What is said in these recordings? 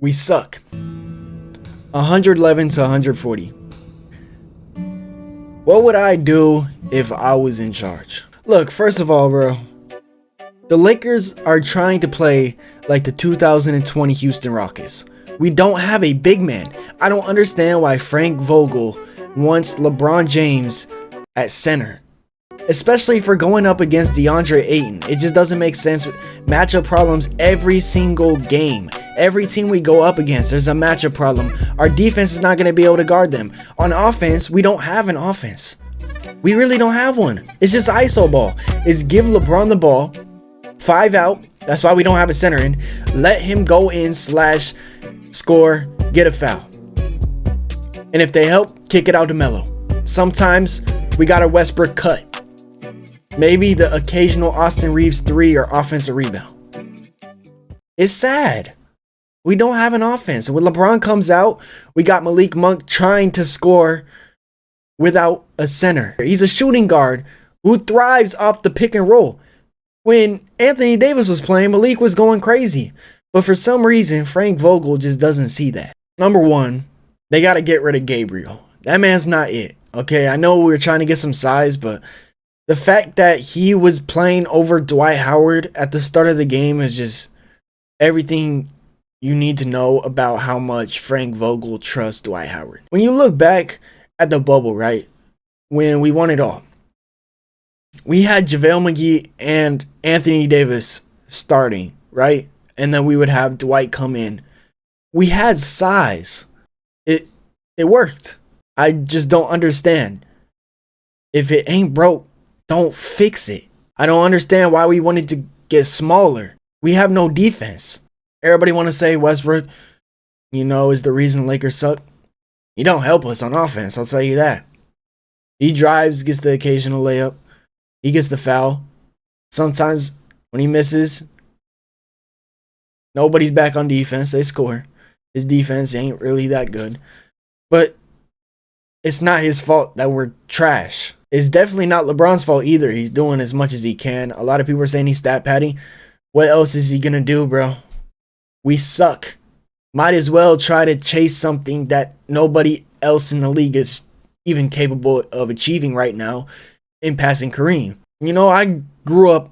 We suck. 111 to 140. What would I do if I was in charge? Look, first of all, bro, the Lakers are trying to play like the 2020 Houston Rockets. We don't have a big man. I don't understand why Frank Vogel wants LeBron James at center, especially for going up against DeAndre Ayton. It just doesn't make sense. Matchup problems every single game. Every team we go up against, there's a matchup problem. Our defense is not going to be able to guard them. On offense, we don't have an offense. We really don't have one. It's just ISO ball. It's give LeBron the ball, 5 out. That's why we don't have a center in. Let him go in / score, get a foul. And if they help, kick it out to Melo. Sometimes we got a Westbrook cut. Maybe the occasional Austin Reeves 3 or offensive rebound. It's sad. We don't have an offense. When LeBron comes out, we got Malik Monk trying to score without a center. He's a shooting guard who thrives off the pick and roll. When Anthony Davis was playing, Malik was going crazy. But for some reason, Frank Vogel just doesn't see that. Number one, they got to get rid of Gabriel. That man's not it. Okay, I know we were trying to get some size, but the fact that he was playing over Dwight Howard at the start of the game is just everything you need to know about how much Frank Vogel trusts Dwight Howard. When you look back at the bubble, right, when we won it all, we had JaVale McGee and Anthony Davis starting, right? And then we would have Dwight come in. We had size. It worked. I just don't understand. If it ain't broke, don't fix it. I don't understand why we wanted to get smaller. We have no defense. Everybody want to say Westbrook, is the reason Lakers suck. He don't help us on offense, I'll tell you that. He drives, gets the occasional layup. He gets the foul. Sometimes when he misses, nobody's back on defense. They score. His defense ain't really that good. But it's not his fault that we're trash. It's definitely not LeBron's fault either. He's doing as much as he can. A lot of people are saying he's stat padding. What else is he going to do, bro? We suck. Might as well try to chase something that nobody else in the league is even capable of achieving right now in passing Kareem. I grew up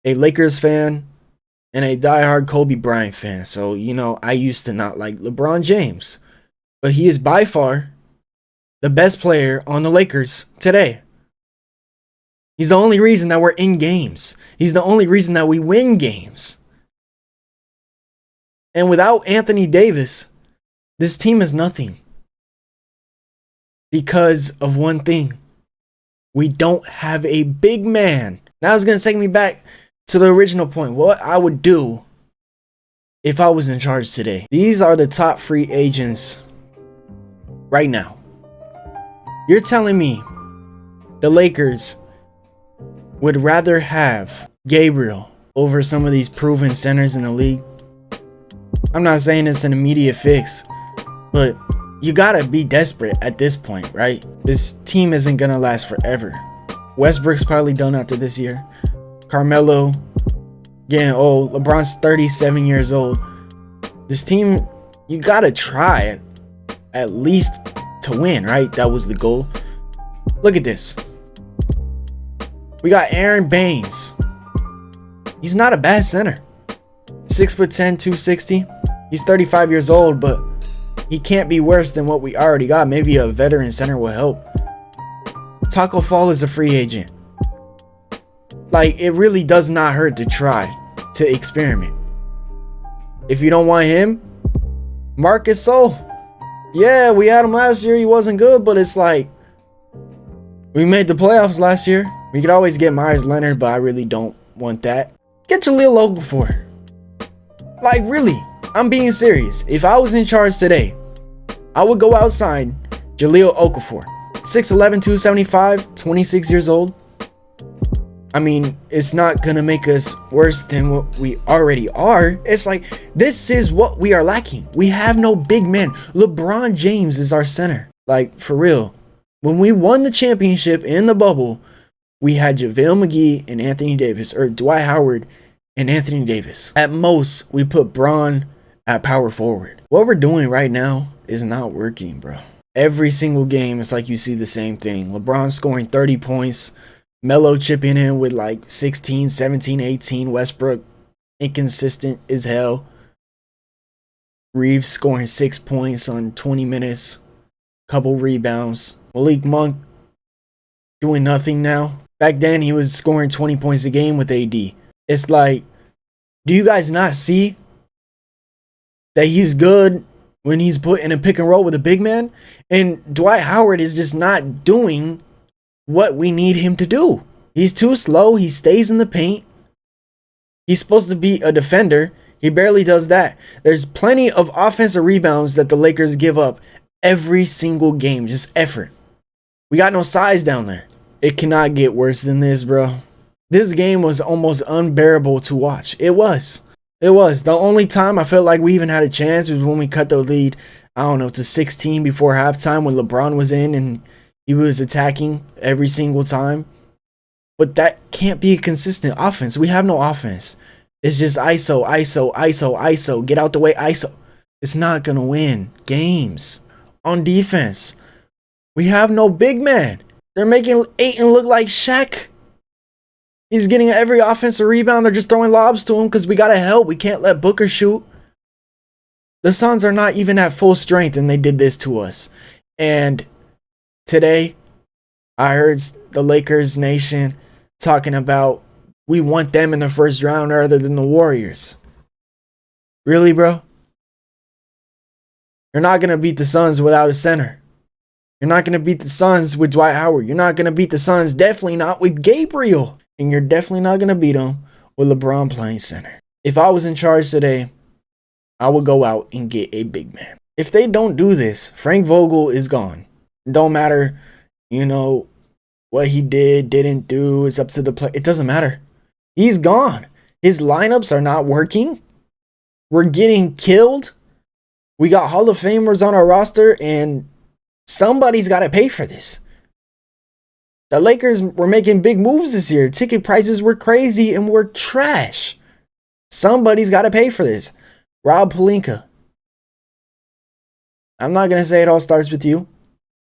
a Lakers fan and a diehard Kobe Bryant fan. So, I used to not like LeBron James. But he is by far the best player on the Lakers today. He's the only reason that we're in games. He's the only reason that we win games. And without Anthony Davis, this team is nothing. Because of one thing. We don't have a big man. Now it's going to take me back to the original point. What I would do if I was in charge today. These are the top free agents right now. You're telling me the Lakers would rather have Gabriel over some of these proven centers in the league? I'm not saying it's an immediate fix, but you gotta be desperate at this point, right? This team isn't gonna last forever. Westbrook's probably done after this year. Carmelo getting old. LeBron's 37 years old. This team, you gotta try at least to win, right? That was the goal. Look at this. We got Aaron Baines. He's not a bad center. 6'10", 260. He's 35 years old, but he can't be worse than what we already got. Maybe a veteran center will help. Taco Fall is a free agent. Like, it really does not hurt to try to experiment. If you don't want him, Marcus Gasol. Yeah, we had him last year. He wasn't good, but it's like we made the playoffs last year. We could always get Myers Leonard, but I really don't want that. Get Jahlil Okafor. Like, really, I'm being serious. If I was in charge today, I would go outside Jahlil Okafor. 6'11", 275, 26 years old. I mean, it's not going to make us worse than what we already are. It's like, this is what we are lacking. We have no big man. LeBron James is our center. Like, for real. When we won the championship in the bubble, we had JaVale McGee and Anthony Davis, or Dwight Howard and Anthony Davis. At most, we put Braun at power forward. What we're doing right now is not working, bro. Every single game, it's like you see the same thing. LeBron scoring 30 points. Melo chipping in with like 16, 17, 18. Westbrook, inconsistent as hell. Reeves scoring 6 points on 20 minutes. Couple rebounds. Malik Monk doing nothing now. Back then, he was scoring 20 points a game with AD. It's like, do you guys not see that he's good when he's put in a pick and roll with a big man? And Dwight Howard is just not doing what we need him to do. He's too slow. He stays in the paint. He's supposed to be a defender. He barely does that. There's plenty of offensive rebounds that the Lakers give up every single game. Just effort. We got no size down there. It cannot get worse than this, bro. This game was almost unbearable to watch. It was. It was. The only time I felt like we even had a chance was when we cut the lead, I don't know, to 16 before halftime when LeBron was in and he was attacking every single time. But that can't be a consistent offense. We have no offense. It's just ISO, ISO, ISO, ISO. Get out the way, ISO. It's not going to win games. On defense, we have no big man. They're making Ayton look like Shaq. He's getting every offensive rebound. They're just throwing lobs to him because we got to help. We can't let Booker shoot. The Suns are not even at full strength, and they did this to us. And today, I heard the Lakers nation talking about we want them in the first round rather than the Warriors. Really, bro? You're not going to beat the Suns without a center. You're not going to beat the Suns with Dwight Howard. You're not going to beat the Suns, definitely not with Gabriel. And you're definitely not going to beat them with LeBron playing center. If I was in charge today, I would go out and get a big man. If they don't do this, Frank Vogel is gone. It don't matter, what he didn't do. It's up to the play. It doesn't matter. He's gone. His lineups are not working. We're getting killed. We got Hall of Famers on our roster, and somebody's got to pay for this. The Lakers were making big moves this year. Ticket prices were crazy, and we're trash. Somebody's got to pay for this. Rob Pelinka. I'm not going to say it all starts with you.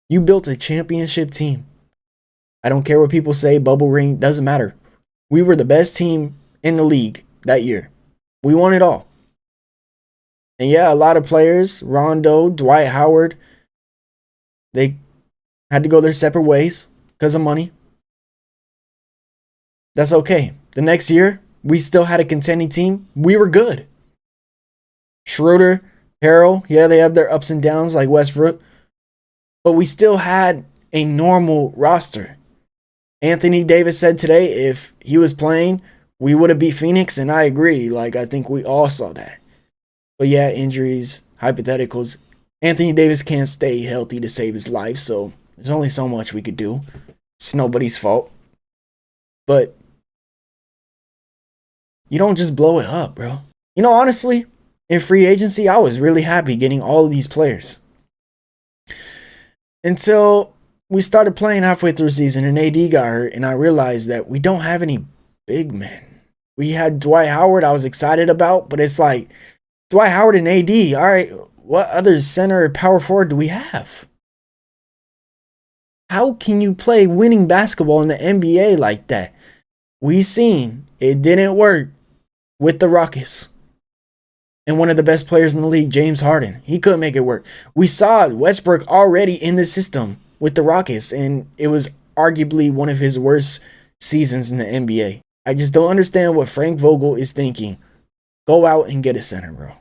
You built a championship team. I don't care what people say, bubble ring, doesn't matter. We were the best team in the league that year. We won it all. And yeah, a lot of players, Rondo, Dwight Howard, they had to go their separate ways because of money. That's okay. The next year, we still had a contending team. We were good. Schroeder, Harrell, yeah, they have their ups and downs like Westbrook. But we still had a normal roster. Anthony Davis said today if he was playing, we would have beat Phoenix, and I agree. I think we all saw that. But yeah, injuries, hypotheticals. Anthony Davis can't stay healthy to save his life, so there's only so much we could do. It's nobody's fault. But you don't just blow it up, bro. Honestly, in free agency, I was really happy getting all of these players. Until we started playing halfway through the season and AD got hurt, and I realized that we don't have any big men. We had Dwight Howard I was excited about, but it's like Dwight Howard and AD, all right, what other center or power forward do we have? How can you play winning basketball in the NBA like that? We seen it didn't work with the Rockets. And one of the best players in the league, James Harden, he couldn't make it work. We saw Westbrook already in the system with the Rockets, and it was arguably one of his worst seasons in the NBA. I just don't understand what Frank Vogel is thinking. Go out and get a center, bro.